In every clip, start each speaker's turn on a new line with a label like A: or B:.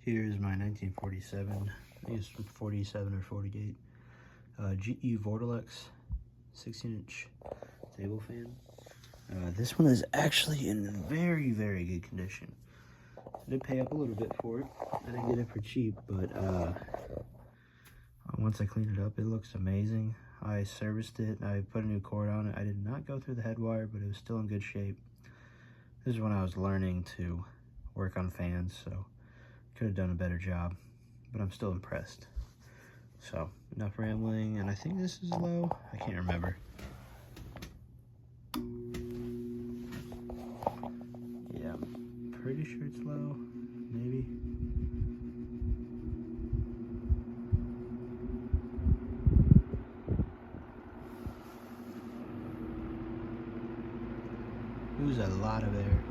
A: Here's my 1947, I think it's 47 or 48, GE Vortalex 16-inch table fan. This one is actually in very, very good condition. I did pay up a little bit for it. I didn't get it for cheap, but once I cleaned it up, it looks amazing. I serviced it, I put a new cord on it. I did not go through the head wire, but it was still in good shape. This is when I was learning to work on fans, so could have done a better job, but I'm still impressed. So, enough rambling, and I think this is low. I can't remember. Yeah, I'm pretty sure it's low, maybe. It was a lot of air.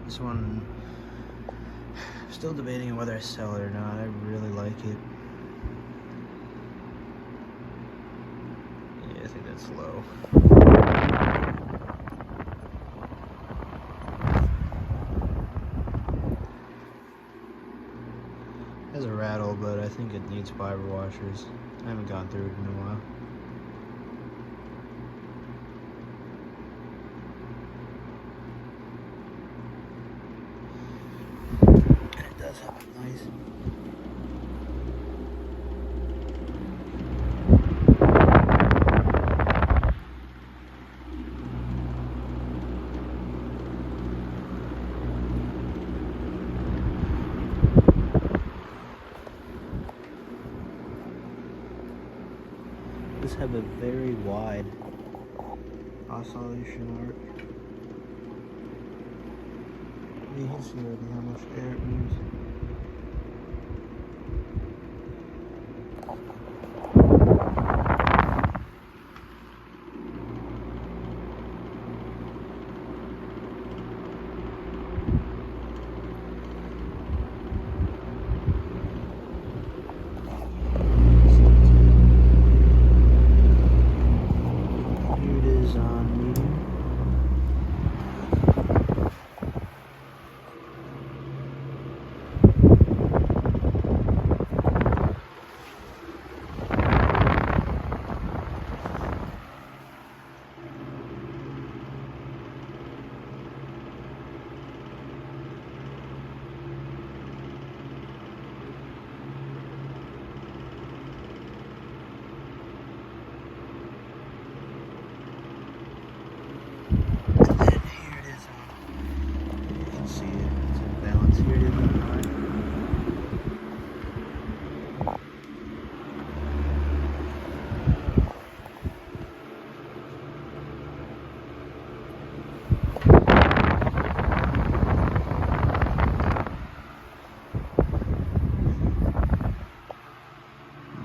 A: This one, still debating on whether I sell it or not. I really like it. Yeah, I think that's low. It has a rattle, but I think it needs fiber washers. I haven't gone through it in a while. And it does have a nice This have a very wide oscillation arc. You can see already how much air it moves.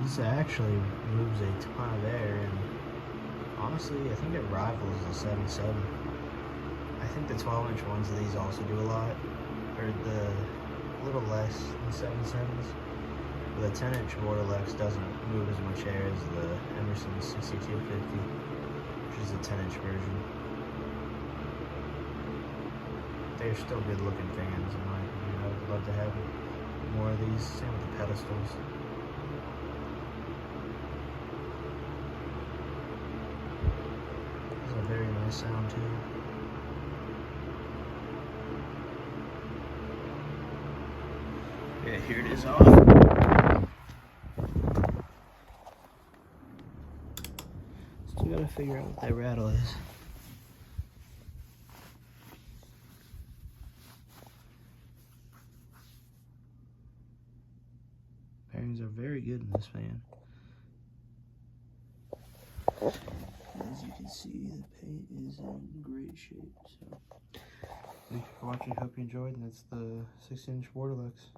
A: This actually moves a ton of air, and honestly, I think it rivals the 7.7. I think the 12-inch ones of these also do a lot, or a little less than 7.7s. But the 10-inch Vortalex doesn't move as much air as the Emerson 6250, which is the 10-inch version. They're still good-looking fans, in my opinion. I would love to have more of these. Same with the pedestals. Very nice sound too. Yeah, here it is off. Still gotta figure out what that rattle is. Bearings are very good in this fan. As you can see, the paint is in great shape. So, thank you for watching. Hope you enjoyed. And that's the 6-inch Vortalex.